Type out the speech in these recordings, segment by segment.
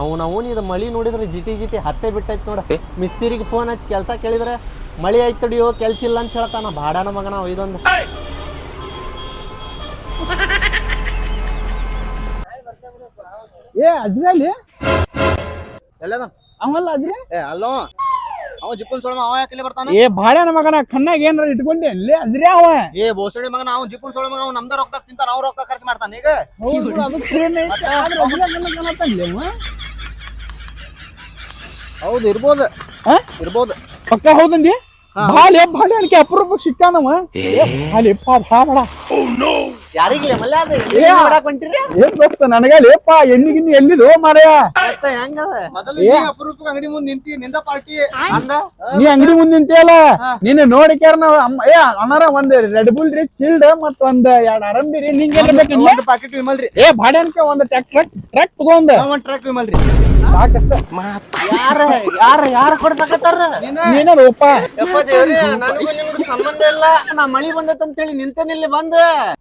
ಅವನು ಇದು ಮಳಿ ನೋಡಿದ್ರೆ ಜಿಟಿ ಜಿಟಿ ಹತ್ತೆ ಬಿಟ್ಟೈತಿ ನೋಡ. ಮಿಸ್ತ್ರಿಗೆ ಫೋನ್ ಹಚ್ಚಿ ಕೆಲಸ ಕೇಳಿದ್ರೆ ಮಳಿ ಆಯ್ತು ತಡಿಯೋ ಕೆಲ್ಸ ಇಲ್ಲ ಅಂತ ಹೇಳ್ತಾನ. ಬಾಡನ ಮಗನ ಇದೊಂದು ಏ ಅಜ್ರಲ್ಲಿ ಎಲ್ಲದ ಅವಲ್ಲ ಅಜ್ರಿ ಅಲ್ಲೋ ಅವ ಜಿಪ್ಪನ್ ಸೊಳ ಅವ ಯಾಕೆ ಬರ್ತಾನ? ಏ ಭಾಡ್ಯಾನ ಮಗನ ಕಣ್ಣಾಗ ಏನಾರ ಇಟ್ಕೊಂಡೆ ಅಲ್ಲಿ ಅಜ್ರಿ ಅವ ಏ ಬೋಸಡಿ ಮಗನ ಅವ್ ಜಿಪ್ಪನ್ ಸೊಳ ಮಗ ಅವ್ ನಮ್ದ ರೊಕ್ಕ ತಿಂತಾನ, ಅವ್ ರೊಕ್ಕ ಖರ್ಚು ಮಾಡ್ತಾನ ಈಗ. ಹೌದು ಇರ್ಬೋದು ಇರ್ಬೋದು ಪಕ್ಕ ಹೌದಂದಿ. ಭಾಳ ಅನ್ಕೆ ಅಪರೂಪಕ್ಕೆ ಸಿಕ್ಕಾನವ. ಯಾರಿಗಿಲ್ಲ ಮಲ್ಲ ಏನ್ ಗೊತ್ತ ನನಗಲೇಪ್ಪ ಎಣ್ಣಿಗಿನ್ನಿ ಎಲ್ಲಿದು ಮಾರಾಯ. ಹೆಂಗದ ಮೊದಲು ಅಪರೂಪಕ್ಕೆ ಅಂಗಡಿ ಮುಂದೆ ನಿಂತಿ ನಿಂದ ಪಾರ್ಟಿ ನೀ ಅಂಗಡಿ ಮುಂದೆ ನಿಂತಿಯಲ್ಲ ನಿನ್ನ ನೋಡಿಕ್ಯಾರ ನಾವ್ ಅಣ್ಣಾರ ಒಂದ್ ರೆಡ್ ಬುಲ್ ರೀ ಚಿಲ್ಡ್ ಮತ್ತ ಒಂದ್ 2 ಅರಂಬಿ ರೀ ನಿಂಗೆ ಒಂದು ಪಾಕೆಟ್ ವಿಮಲ್ ರೀ. ಏ ಭಾಡ್ಯಾನ್ಕೆ ಒಂದ್ ಟ್ರಕ್ ತಗೊಂಡ್ ಒಂದ್ ಟ್ರಕ್ ವಿಮಲ್ ರೀ ಸಾಕಷ್ಟ. ಯಾರ ಕೊಡ್ಸಕತ್ತಾರ? ನೀನಪ್ಪ ಯಪ್ಪ ದೇವ್ರಿ, ನನಗೂ ನಿಮ್ಗೂ ಸಂಬಂಧ ಇಲ್ಲ. ನಾ ಮಳಿ ಬಂದೈತ್ ಅಂತೇಳಿ ನಿಂತೇನಿಲ್ಲಿ ಬಂದ.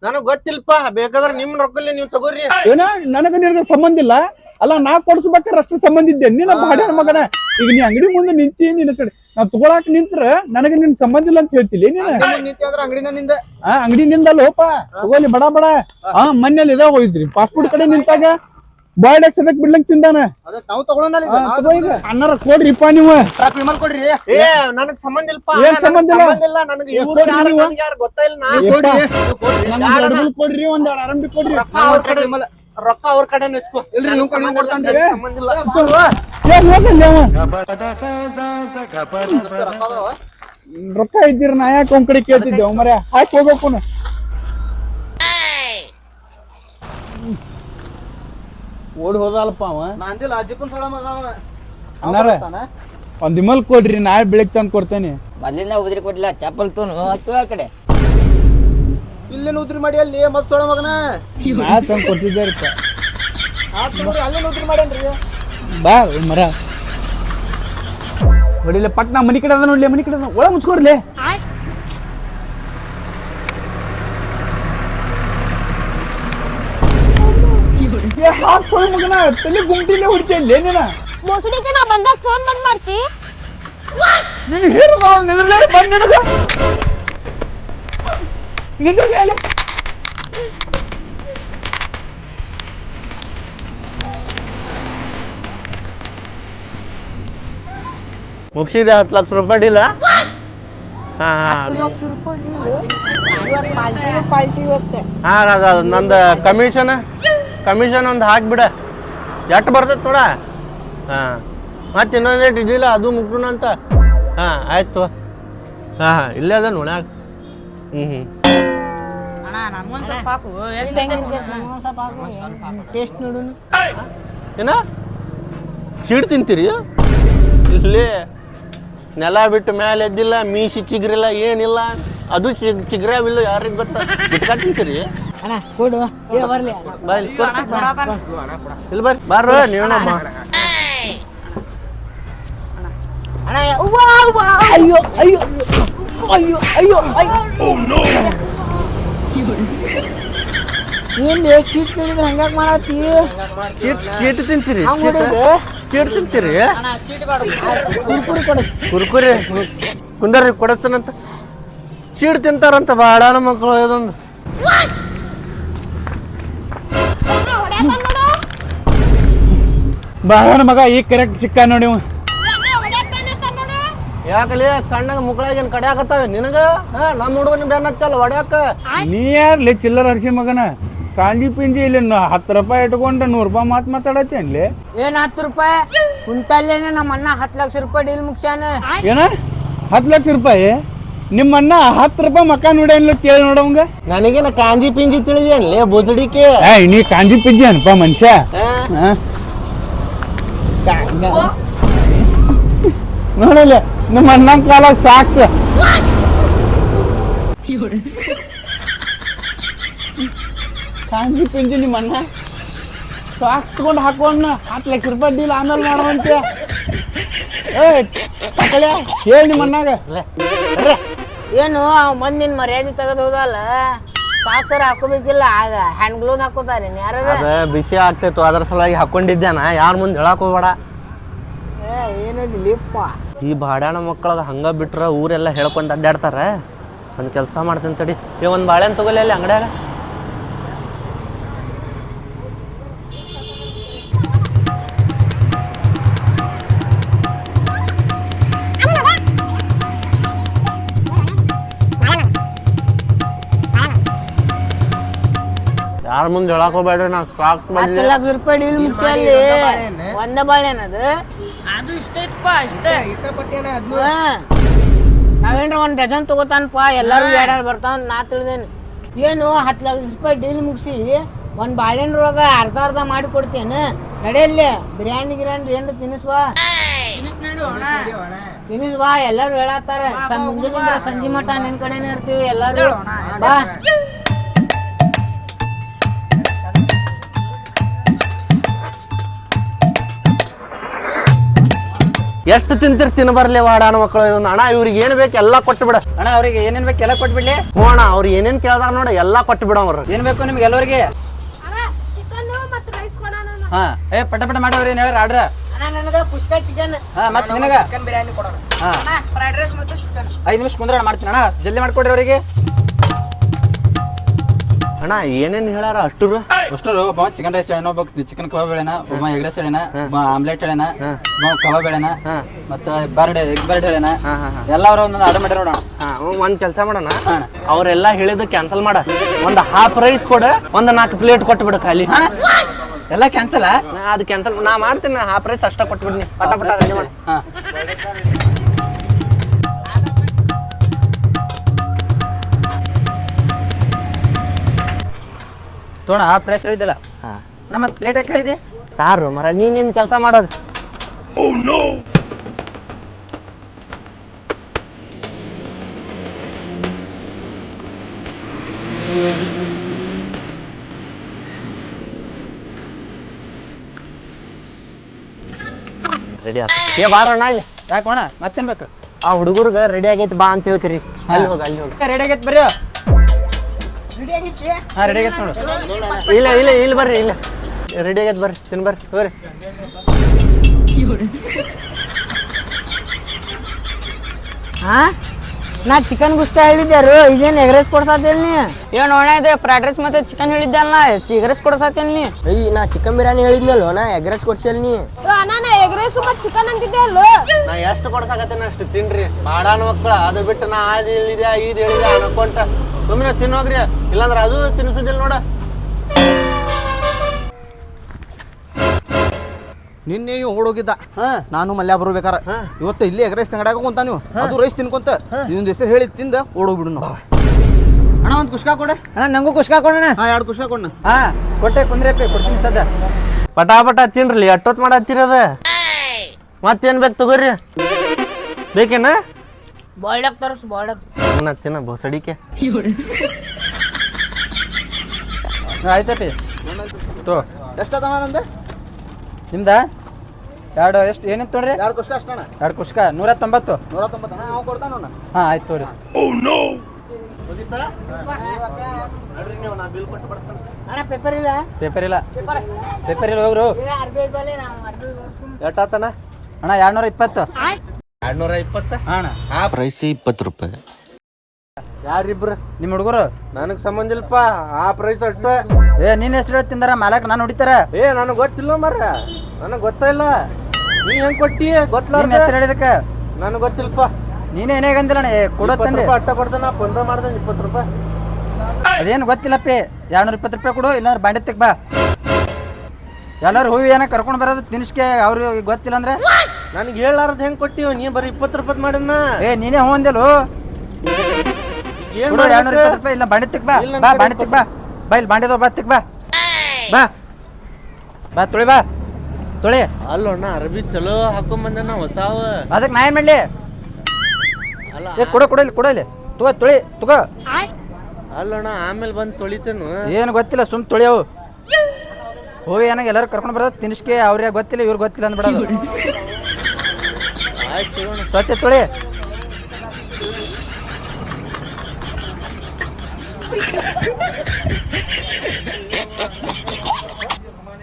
ನನಗ್ ಗೊತ್ತಿಲ್ಪ. ಬೇಕಾದ್ರೆ ನಿಮ್ ರೊಕ್ಕಲ್ಲಿ ನೀವು ತಗೋರಿ. ಏನ ನನಗ ನಿನಗ ಸಂಬಂಧ ಇಲ್ಲ ಅಲ್ಲ. ನಾ ಕೊಡ್ಸ್ಬೇಕಾದ್ರೆ ಅಷ್ಟು ಸಂಬಂಧ ಇದ್ದೆ. ನಿನ್ನ ಭಾಡ್ಯಾನ ಮಗನ ಈಗ ನೀ ಅಂಗಡಿ ಮುಂದೆ ನಿಂತಿ ನಿನ್ನ ಕಡೆ ನಾ ತಗೊಳಕ್ ನಿಂತ್ರ ನನಗ ನಿನ್ ಸಂಬಂಧ ಇಲ್ಲ ಅಂತ ಹೇಳ್ತಿಲ್ಲ ನೀನ. ನಿಂತಿ ಅಂದ್ರ ಅಂಗಡಿನ ನಿಂದ ಅಂಗಡಿ ನಿಂದಲ್ಲೋಪ ತಗೋಲಿ ಬಡ ಬಡ. ಮನೇಲಿ ಇದಾಗ ಹೋಗಿದ್ರಿ ಫಾಸ್ಟ್ ಫುಡ್ ಕಡೆ ನಿಂತಾಗ ಬಾಯ್ಡ್ ಸದಕ್ ಬಿಡ್ಲಂಗ್ ತಿಂದಾನ. ನಾವು ತಗೊಳ್ಳೋಣ ಅಣ್ಣಾರ ಕೊಡ್ರಿಪ್ಪ ನೀವು ಟ್ರಕ್ ವಿಮಲ್ ಕೊಡ್ರಿ. ಏ ನನಗ್ ಸಂಬಂಧ ಇಲ್ಪ. ಏನ್ ಸಂಬಂಧ ಇಲ್ಲ? ನನಗೆ ಯಾರು ಗೊತ್ತಾಯಿಲ್ಲ. ಕೊಡ್ರಿ ಒಂದ್ 2 ಅರಂಬಿ ಕೊಡ್ರಿ. ರೊಕ್ಕ ಅವ್ರ ಕಡೆ ಇಸ್ಕೊ. ಇಲ್ರಿ ನೀವು ಕೊಡ್ತಾನ್ರಿ. ಸಂಬಂಧ ಇಲ್ಲ. ರೊಕ್ಕ ಇದ್ದೀರ ನಾ ಯಾಕೆ ಒಂದ್ ಕಡೆ ಕೇಳ್ತಿದ್ದೆ ಮರ ಹಾಕಿ ಹೋಗ್ಬೇಕು. ಓಡಿ ಹೋದಲ್ಪ ಅವ. ನಾಂದಿಲ್ಲ ಜಿಪ್ಪನ್ ಸೊಳ ಮಗ ಅಣ್ಣಾರ ಒಂದ್ ಇಮಲ್ ಕೊಡ್ರಿ ನಾ ಬೆಳಿಗ್ಗೆ ತಂದು ಕೊಡ್ತೇನೆ. ಮೊದ್ಲಿಂದ ಉದ್ರಿ ಕೊಡ್ಲಿಲ್ಲ ಚಪ್ಪಲ್ ತೂನು ಆ ಕಡೆ ಇಲ್ಲೇನು ಉದ್ರಿ ಮಾಡಿ ಅಲ್ಲಿ ಮತ್ ಸೊಳ ಮಗನ ನಾ ತಂದು ಕೊಡ್ತಿದ್ದೆ ಅಲ್ಲೇನು ಉದ್ರಿ ಮಾಡೇನ್ರಿ. ಬಾ ಮರ ಹೊಡಿಲೆ ಪಟ್ನಾ ಮನಿ ಕಡೆ ಅದ ನೋಡ್ಲಿ. ಮನಿ ಕಡೆ ಒಳ ಮುಚ್ಕೊಡ್ಲಿ. ಮಗನ ತಲೆ ಗುಂಟಿಲೆ ಹೊಡಿತೇನೆ ನೀನ. ಬೋಸಡಿಗೆ ನಾ ಬಂದಾಗ ಫೋನ್ ಬಂದ್ ಮಾಡ್ತಿ. ನೀನು ಹೇಳುವ ನಿನಗೆ ಬಂದ್ ನಿನಗೆ ಮುಗಿಸಿದೆ 10 ಲಕ್ಷ ರೂಪಾಯಿ ಇಲ್ಲ. ನಂದು ಕಮಿಷನ್ ಒಂದು ಹಾಕ್ಬಿಡ. ಎಷ್ಟು ಬರ್ತೈತೆ ನೋಡ. ಮತ್ತೆ ಇನ್ನೊಂದೇಟ್ ಇದಿಲ್ಲ ಅದು ಮುಗ್ನ ಅಂತ. ಆಯ್ತು. ಇಲ್ಲೇ ಅದ ನೋಡ್ಯಾಕ. ಏನ ಚೀಡ್ ತಿಂತೀರಿ? ಇಲ್ಲೇ ನೆಲ ಬಿಟ್ಟು ಮೇಲೆ ಎದ್ದಿಲ್ಲ, ಮೀಸಿ ಚಿಗ್ರಿಲ್ಲ, ಏನಿಲ್ಲ. ಅದು ಚಿಗ್ರಾವಿಲ್ಲ, ಯಾರಿಗೆ ಗೊತ್ತ. ಬಿಟ್ಕಾ ತಿಂತೀರಿ? ಇಲ್ಲಿ ಬರ್ರಿ ಬಾರ ನೀವು. ಅಯ್ಯೋ ಅಯ್ಯೋ ಅಯ್ಯೋ ಅಯ್ಯೋ ಏನ್ ಚೀಟ್ ತಿಂದ್ರೆ ಹಂಗಾಕ್ ಮಾಡತ್ತಿ? ಚೀಟ್ ತಿಂತೀರಿ? ಚೀಟ್ ತಿಂತೀರಿ? ಕುರ್ಕುರಿ ಕುಂದರ್ರಿ ಕೊಡಸ್ತಾನಂತ. ಚೀಟ್ ತಿಂತಾರಂತ ಬಾಡಾನ ಮಕ್ಕಳು. ಇದೊಂದು ಬಾಳನ ಮಗ ಈಗ ಕರೆಕ್ಟ್ ಸಿಕ್ಕ ನೋಡಿ. ಯಾಕಲಿ ಸಣ್ಣಗ ಮುಕ್ಕಳಾಗೇನ್ ಕಡ್ಯಾಕತ್ತಾವ ನಿನಗ? ನಮ್ಮ ಹುಡುಗನ ಬೆನ್ನ ಹತ್ತಲ್ಲ ಹೊಡ್ಯಾಕ. ನೀ ಯಾರ್ಲಿ ಚಿಲ್ಲರ್ ಹರ್ಸಿ ಮಗನ? ಕಾಂಜಿ ಪಿಂಜಿ ಇಲ್ಲಿ 10 ರೂಪಾಯಿ ಇಟ್ಕೊಂಡು 100 ರೂಪಾಯಿ ಮಾತಾಡತ್ತೆ ಅನ್ಲಿ. ಏನ್ 10 ರೂಪಾಯಿ ಕುಂತಲ್ಲೇನೆ ನಮ್ಮ ಅಣ್ಣ 10 ಲಕ್ಷ ರೂಪಾಯಿ ಡೀಲ್ ಮುಗ್ಸ್ಯಾನ. ಏನ 10 ಲಕ್ಷ ರೂಪಾಯಿ? ನಿಮ್ಮ ಅಣ್ಣ 10 ರೂಪಾಯಿ ಮಕ್ಕ ನೋಡ್ಯಾನ್ಲ ಕೇಳಿ ನೋಡವಂಗ. ನನಗೇನ ಕಾಂಜಿ ಪಿಂಜಿ ತಿಳಿದೇನ್ಲಿ ಬುಸಡಿಕೆ? ನೀ ಕಾಂಜಿ ಪಿಂಜಿ ಅನ್ಪ ಮನುಷ್ಯ. ನೋಡಲ್ಲ ನಿಮ್ಮ ಅಣ್ಣ ಕಾಲ ಸಾಕ್ಸ. ಕಾಂಜಿ ಪಿಂಜಿ ನಿಮ್ಮ ಅಣ್ಣ ಸಾಕ್ಸ್ ತಗೊಂಡು ಹಾಕೊಂಡ 10 ಲಕ್ಷ ರೂಪಾಯಿ ಡೀಲ್ ಆಮೇಲೆ ಮಾಡುವಂತೆ. ಹೇಳಿ ನಿಮ್ಮ ಅಣ್ಣಾಗ. ಏನು ಮಂದಿನ ಮರ್ಯಾದೆ ತೆಗೆದು ಹೋದಲ್ಲ. ಸಾಕ್ಸರ ಹಾಕೋಬೇಕಿಲ್ಲ ಅದ ಹ್ಯಾಂಡ್ ಗ್ಲೋವ್ ಹಾಕೋತಾರೆ ಯಾರ ಅದ ಬಿಸಿ ಆಗ್ತೈತು ಅದ್ರ ಸಲುವಾಗಿ ಹಾಕೊಂಡಿದ್ದೇನ ಯಾರ ಮುಂದೆ ಹೇಳಕ್ ಹೋಗ್ಬೇಡ. ಏನದಿಲ್ಲಪ್ಪ ಈ ಬಾಡ್ಯಾಣ ಮಕ್ಕಳದ ಹಂಗ ಬಿಟ್ರ ಊರೆಲ್ಲ ಹೇಳ್ಕೊಂತ ಅಡ್ಡಾಡ್ತಾರ. ಒಂದು ಕೆಲಸ ಮಾಡ್ತೀನಿ ತಡಿ, ಒಂದು ಬಾಳೆಹಣ್ಣು ತಗೊಳ್ಳಿ ಅಲ್ಲಿ ಅಂಗಡ್ಯಾಗ. ಯಾರ ಮುಂದೆ ಹೇಳಕ್ ಹೋಗ್ಬೇಡ್ರಿ, ನಾ ಸಾಕ್ಸ್ 10 ಲಕ್ಷ ರೂಪಾಯಿ ಡೀಲ್ ಮುಗಿಸಲ್ಲಿ ಒಂದ ಬಾಳೆನದು ಅದು ಇಷ್ಟ ಐತಪ್ಪ ಅಷ್ಟೇ ನಾವೇನ್ರ ಒಂದ್ ಡಜನ್ ತಗೋತಾನಪ್ಪ ಎಲ್ಲಾರು ಎರಡ್ ಬರ್ತಾವ ನಾ ತಿಳಿದೇನಿ. ಏನು 10 ಲಕ್ಷ ರೂಪಾಯಿ ಡೀಲ್ ಮುಗಿಸಿ ಒಂದ್ ಬಾಳೆಹಣ್ಣು ರೋಗ ಅರ್ಧ ಮಾಡಿ ಕೊಡ್ತೇನೆ. ನಡೆಯಲ್ಲಿ ಬಿರಿಯಾನಿ ಏನ್ರ ತಿನ್ನಿಸ್ಬಾ ತಿನ್ನಿಸ್ಬಾ ಎಲ್ಲಾರು ಹೇಳತ್ತಾರ. ಮುಂಜಾನಿಂದ ಸಂಜೆ ಮಠ ನಿನ್ ಕಡೆನೇ ಇರ್ತೀವಿ ಎಲ್ಲಾರು ಬಾ. ಎಷ್ಟು ತಿಂತಿರ್ ತಿನ್ಬರ್ಲಿ ವಾಡಾಣ ಮಕ್ಕಳು. ಇದೊಂದು ಅಣ್ಣ ಇವ್ರಿಗೆ ಏನ್ ಬೇಕು ಎಲ್ಲಾ ಕೊಟ್ಟು ಬಿಡ. ಅಣ್ಣ ಅವ್ರಿಗೆ ಏನೇನ್ ಬೇಕು ಎಲ್ಲ ಕೊಟ್ಬಿಡ್ಲಿ. ಹ್ಞೂ ಅಣ್ಣ, ಅವ್ರು ಏನೇನ್ ಕೇಳ್ದಾರ ನೋಡಿ ಎಲ್ಲಾ ಕೊಟ್ಟು ಬಿಡ. ಅವ್ರು ಏನ್ ಬೇಕು ನಿಮ್ಗೆ ಎಲ್ಲರಿಗೆ? ಚಿಕನ್ ಮತ್ತೆ ರೈಸ್ ಕೊಡೋಣ. ಹಾ ಪಟ ಪಟ ಮಾಡೋರಿ ಏನ್ ಹೇಳ್ರಿ ಆರ್ಡ್ರ. ನನಗ ಕುಷ್ಕಾ ಚಿಕನ್ ಹಾ ಮತ್ತೆ ನಿನಗ ಬಿರಿಯಾನಿ ಕೊಡೋಣ. ಹಾ ಫ್ರೈಡ್ ರೈಸ್ ಮತ್ತು ಚಿಕನ್. 5 ನಿಮಿಷ ಕುಂದ್ರ ಮಾಡ್ತೀನಿ ಅಣ್ಣ, ಜಲ್ದಿ ಮಾಡ್ಕೊಡ್ರಿ ಅವರಿಗೆ. ಅಣ್ಣ ಏನೇನ್ ಹೇಳಾರ ಅಷ್ಟರು ಅಷ್ಟರು ಒಬ್ಬ ಚಿಕನ್ ರೈಸ್ ಹೇಳನ, ಒಬ್ಬ ಚಿಕನ್ ಕಬಾಬ್ ಹೇಳನ, ಒಬ್ಬ ಎಗ್ ರೈಸ್ ಹೇಳನ, ಒಬ್ಬ ಆಮ್ಲೆಟ್ ಹೇಳನ, ಒಬ್ಬ ಕಬಾಬ್ ಹೇಳನ, ಮತ್ತ ಎಗ್ ಬರ್ಡ್ ಹೇಳನ. ಎಲ್ಲ ಅವ್ರ ಒಂದೊಂದು ಆರ್ಡರ್ ಮಾಡ್ಯಾರ ನೋಡೋಣ. ಒಂದ್ ಕೆಲಸ ಮಾಡೋಣ, ಅವ್ರೆಲ್ಲಾ ಹೇಳಿದ ಕ್ಯಾನ್ಸಲ್ ಮಾಡ. ಒಂದ್ ಹಾಫ್ ರೈಸ್ ಕೊಡ, ಒಂದ್ 4 ಪ್ಲೇಟ್ ಕೊಟ್ಟು ಬಿಡ ಖಾಲಿ. ಎಲ್ಲ ಕ್ಯಾನ್ಸಲ್? ಅದು ಕ್ಯಾನ್ಸಲ್ ನಾ ಮಾಡ್ತೀನಿ. ಹಾಫ್ ರೈಸ್ ಅಷ್ಟ ಕೊಟ್ಬಿಡ್ನಿ. ಪಟ ಪಟ ರೆಡಿ ಮಾಡಿ. ಹಾ ತೋಣ ಆ ಪ್ರೈಸ್ ಹೇಳಿದ್ದಲ್ಲ. ನಮ್ಮ ಪ್ಲೇಟ್ ಯಾಕೆ ಹೇಳಿದೆ? ತಾರು ಮರ ನೀನ್ ಕೆಲಸ ಮಾಡೋದು. ರೆಡಿ ಆತ ಬಾರೋಣ. ಯಾಕೋಣ ಮತ್ತೇನ್ ಬೇಕು? ಆ ಹುಡುಗರ್ಗ ರೆಡಿ ಆಗೈತಿ ಬಾ ಅಂತ ಹೇಳ್ತೀರಿ. ಅಲ್ಲಿ ಹೋಗ ಅಲ್ಲಿ ಹೋಗ. ರೆಡಿ ಆಗೈತೆ ಬರ್ರಿ. ಹಾ ರೆಡಿ ಆಗೈತೆ ನೋಡು. ಇಲ್ಲ ಇಲ್ಲ ಇಲ್ಲಿ ಬರ್ರಿ. ಇಲ್ಲ ರೆಡಿ ಆಗೈತೆ ಬರ್ರಿ, ತಿನ್ ಬರ್ರಿ ಹೋಗ್ರಿ. ಹಾ ನಾ ಚಿಕನ್ ಗುಸ್ತಾ ಹೇಳಿದ್ಯಾರು, ಇದೇನ್ ಎಗ್ ರೈಸ್ ಕೊಡ್ಸಾತಿಲ್ ನೀ? ಏನ್ ನೋಡ ಇದೆ ಫ್ರೈಡ್ ರೈಸ್ ಮತ್ತೆ ಚಿಕನ್ ಹೇಳಿದ್ದಲ್ಲ, ಎಗ್ ರೈಸ್ ಕೊಡ್ಸಾತೇನ್ ನೀ? ನಾ ಚಿಕನ್ ಬಿರಿಯಾನಿ ಹೇಳಿದ್ನಲ್ವ, ನಾ ಎಗ್ ರೈಸ್ ಕೊಡ್ಸಿಲ್ ನೀ? ಅಣ್ಣ ನಾ ಎಗ್ ರೈಸ್ ಮತ್ತೆ ಚಿಕನ್ ಅಂತಿದ್ದೆ ಅಲ್ಲೋ. ನಾ ಎಷ್ಟು ಕೊಡ್ಸಾಕತ್ತೇನೆ ಅಷ್ಟು ತಿನ್ರಿ. ಬಾಡಾನ ಮಕ್ಕಳ ಅದು ಬಿಟ್ಟು ನಾ ಅದು ಇಲ್ಲಿದೆ ಇದು ಹೇಳಿದೆ ಅನ್ಕೊಂತ ಸುಮ್ಮನೆ ತಿನ್ನೋಗ್ರಿ. ಇಲ್ಲಾಂದ್ರೆ ಅದು ತಿನ್ಸುದಿಲ್ಲ ನೋಡ. ನಿನ್ನೆ ಓಡೋಗಿದ್ದ ನಾನು ಮಲ್ಯ ಬರ್ಬೇಕಾರ. ಇವತ್ತು ಇಲ್ಲಿ ಎಗ್ ರೈಸ್ ಅಂಗಡಿಯಾಗ ಕುಂತ ನೀವು ಅದು ರೈಸ್ ತಿನ್ಕೊಂತ ಇದೊಂದು ಹೆಸರು ಹೇಳಿ ತಿಂದ ಓಡೋಗ್ಬಿಡು ನಾವು. ಅಣ್ಣ ಒಂದು ಕುಷ್ಕಾ ಕೊಡೆ. ಅಣ್ಣ ನಂಗೂ ಕುಷ್ಕಾ ಕೊಡೋಣ. 2 ಕುಷ್ಕಾ ಕೊಡ. ಹಾ ಕೊಟ್ಟೆ ಕುಂದ್ರಪ್ಪೆ ಕೊಡ್ತೀನಿ ಸದ. ಪಟ ತಿನ್ರಿ. ಎಷ್ಟೊತ್ತು ಮಾಡತ್ತೀರದ? ಮತ್ತೇನ್ ಬೇಕು ತಗೋರಿ. ಬೇಕೇನ? ಬಾಯ್ಡಕ್ ತರಸ್ ಬಾಯ್ಡಕ್. ತಿನ್ನ ಬೋಸಡಿಕೆ. ಆಯ್ತಪ್ಪಿ ತೋ. ಎಷ್ಟದ ನಂದು ನಿಮ್ದ? ಎರಡು ಎಷ್ಟು ಏನಿತ್ತು ನೋಡ್ರಿ? 2 ಕುಷ್ಕಾ ಅಷ್ಟಣ್ಣ. 2 ಕುಷ್ಕಾ 190. 190 ಅಣ್ಣ ಅವ ಕೊಡ್ತಾನ. ಹಾ ಆಯ್ತು ತೋರಿ. ಅಣ್ಣ ಪೇಪರ್ ಇಲ್ಲ? ಪೇಪರ್ ಇಲ್ಲ ಹೋಗ್ರು. ಎಷ್ಟಾತನ ಅಣ್ಣ 220. 220? ಹಾ ಅಣ್ಣ. ಆ ಪ್ರೈಸ್ 20 ರೂಪಾಯಿ. ಯಾರಿಬ್ರು? ನಿಮ್ಮ ಹುಡುಗರು? ನನಗ್ ಸಂಬಂಧ ಇಲ್ಪ. ಆ ಪ್ರೈಸ್ ಅಷ್ಟ. ನಿನ್ನ ಹೆಸರು ತಿಂದಾರ ಮಾಲಕ್ ನಾನು ಹೊಡಿತಾರ. ನನಗ್ ಗೊತ್ತಿಲ್ಲ ಮರ, ನನಗ್ ಗೊತ್ತಿಲ್ಲ. ನೀ ಹೆಂಗ್ ಕೊಟ್ಟಿ ಗೊತ್ತಿಲ್ಲ. ನಿನ್ನ ಹೆಸರು ಹೇಳಿದಕ್ಕ ನನಗ್ ಗೊತ್ತಿಲ್ಪ. ನೀನೇ ಏನೇ ಗಂದಿಲ್ಲ ಕೊಡೋ ತಂದೆ. ಅಟ್ಟ ಕೊಡ್ತಾನ ಫೋನ್ ಮಾಡ್ದೆ 20 ರೂಪಾಯಿ. ಅದೇನು ಗೊತ್ತಿಲ್ಲಪ್ಪಿ. 220 ರೂಪಾಯಿ ಕೊಡು, ಇಲ್ಲಾಂದ್ರೆ ಬಾಂಡೆ ತೆಗ್ ಬಾ. ಎಲ್ಲಾರು ಹೂವಿ ಏನೋ ಕರ್ಕೊಂಡು ಬರೋದು ತಿನ್ಸ್ಕೆ ಅವ್ರಿಗೆ ಗೊತ್ತಿಲ್ಲ ಅಂದ್ರೆ ನನಗೆ ಹೇಳಾರ್ದ ಹೆಂಗ್ ಕೊಟ್ಟಿವ? ನೀ ಬರೀ 20 ರೂಪಾಯಿ ಮಾಡನ್ನ. ನೀನೇ ಹೂ ಅಂದೆಲು. 220 ರೂಪಾಯಿ ಇಲ್ಲ ಬಾಂಡೆ ತೆಗ್ ಬಾ. ಬಾ ಬಾಂಡೆ ತೆಗ್ ಬಾ. ಬಾ ಇಲ್ಲಿ ಬಾಂಡೆದವ ಬಾ ತೆಗ್ ಬಾ. ಬಾ ತೊಳಿ ಬಾ ತೊಳಿ. ಅಲ್ಲೋಣ ಅರಬಿ ಚಲೋ ಹಾಕೊಂಡ್ ಬಂದ ಹೊಸಾವ. ಅದಕ್ಕೆ ನಾ ಏನ್ ಮಾಡ್ಲಿ? ಅಲ್ಲ ಕೊಡ ಇಲ್ಲಿ ತಗೋ ತೊಳಿ ತಗೋ. ಅಲ್ಲೋಣ ಆಮೇಲೆ ಬಂದು ತೊಳಿತೇನು? ಏನು ಗೊತ್ತಿಲ್ಲ ಸುಮ್ ತೊಳಿಯವು. ಹೋಗಿ ಏನಾಗ ಎಲ್ಲರೂ ಕರ್ಕೊಂಡು ಬರೋದು ತಿನ್ಸ್ಕೆ ಅವ್ರಿಗೆ ಗೊತ್ತಿಲ್ಲ ಇವ್ರಿಗೆ ಗೊತ್ತಿಲ್ಲ ಅಂದ್ಬಿಡೋದು. ಆಯ್ತು ಸ್ವಚ್ಛ ತೊಳಿ.